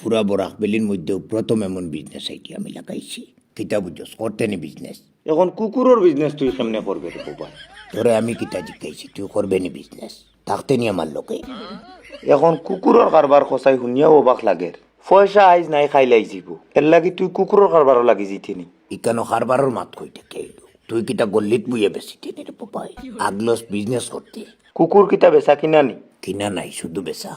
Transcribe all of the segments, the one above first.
পুরা বরাক বেলির মধ্যে প্রথম এমন বিজনেস আইডিয়া আমি লাগাইছি। কিতা বুঝছস, করতে নি বিজনেস। এখন কুকুরের বিজনেস তুই কেমনে করবে রে বাবা? তোরে আমি কিতা জিজ্ঞাসি, তুই করবে নি বিজনেস? থাকতে নি আমার লোকে। এখন কুকুরের কারবার খসাই শুনিয়া অবাক লাগে। পয়সা আইজ নাই খাইলাই যাব, এর লাগি তুই কুকুরের কারবারও লাগি জিতিনি। ইকানো হারবারের মাত কইতে কেইলো, তুই কিতা গল্লিত বুয়ে বেশি টেনে রে বাবাই। আগলস বিজনেস করতে কুকুর কিতা বেচা কিনা নি? কিনা নাই, শুধু বেচা।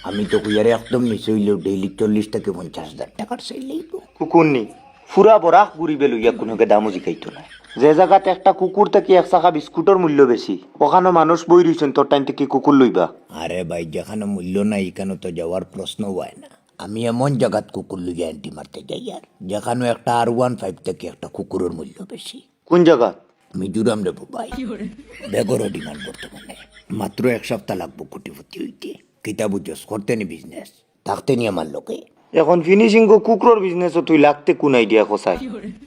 আমি তো কুইয়ারে একদম নিচে হইলেও ডেইলি 40 থেকে 50,000 টাকার সেল লইব। কুকুর নি ফুরা বরাক ঘুরিবে লইয়া কোনোকে দামও জিকাইতো না। যে জায়গাতে একটা কুকুর থেকে এক চাকা বিস্কুটের মূল্য বেশি, ওখানে মানুষ বই রইছেন তোর টাইম থেকে কুকুর লইবা। আরে ভাই, যেখানে মূল্য নাই এখানে তো যাওয়ার প্রশ্ন হয় না। আমি এমন জায়গাত কুকুর লইয়া অ্যান্টি মারতে যাই আর যেখানে একটা R15 থেকে একটা কুকুরের মূল্য বেশি। কোন জায়গা? মিজোরাম রে ভাই, বেগরও ডিমান্ড বর্তমানে। মাত্র 1 সপ্তাহ লাগবো কোটিপতি হইতে। কিতা বুঝছস, করতে নি বিজনেস, থাকতে নি আমার লোকে। এখন ফিনিশিং কুকুরের বিজনেসও তুই লাগতে কোন আইডিয়া খসাই?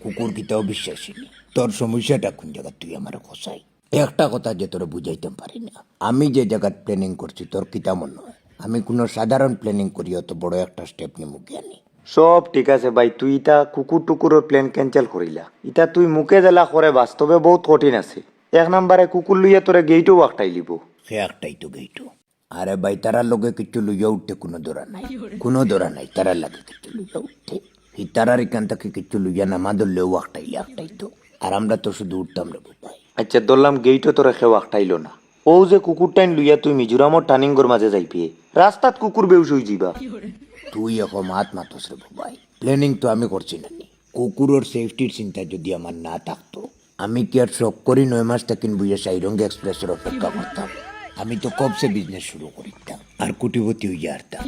কুকুর কিতাও বিশ্বাসী নি। তোর সমস্যাটা কোন জায়গা তুই আমার খসাই? একটা কথা যে তোরা বুঝাইতে পারি না, আমি যে জায়গাত প্ল্যানিং করছি তোর কিতা মনে হয় আমি কোনো সাধারণ প্ল্যানিং করি অত বড় একটা স্টেপ নিমু জ্ঞানী? সব ঠিক আছে ভাই, তুই ইটা কুকুর টুকুরের প্ল্যান ক্যান্সেল করিলা। ইটা তুই মুখে জেলা করে বাস্তবে বহুত কঠিন আছে। 1 নম্বরে কুকুর লইয়া তোরে গেইটও ওয়াকটাই লিব। সে একটাই তো গেইটো। আরে ভাই, তারার লগে কিছু লইয়া উঠতে কোনো দৌড়া নাই, কোনো দৌড়া নাই। তারার লাগে কিছু লইয়া উঠতে, এই তারার এখান থেকে কিছু লইয়া নামা ধরলেও একটাই তো। আর আমরা তো শুধু উঠতাম রে ভাই। আচ্ছা ধরলাম গেইটও তোরে খেয়ে ওয়াকটাইল না। ও যে কুকুর টাইন লইয়া তুই মিজোরামর টার্নিংগর মাঝে যাইবি, রাস্তাত কুকুর বেউস হই যাইবা। তুই এখন মাতস রে ভাই। প্ল্যানিং তো আমি করছি না নি। কুকুরের সেফটির চিন্তা যদি আমার না থাকতো, আমি কি আর শখ করি 9 মাস থেকে বুঝে সাইরঙ্গ এক্সপ্রেসের অপেক্ষা করতাম? আমি তো কবসে বিজনেস শুরু করিতাম আর কোটিপতি হইয়া আসতাম।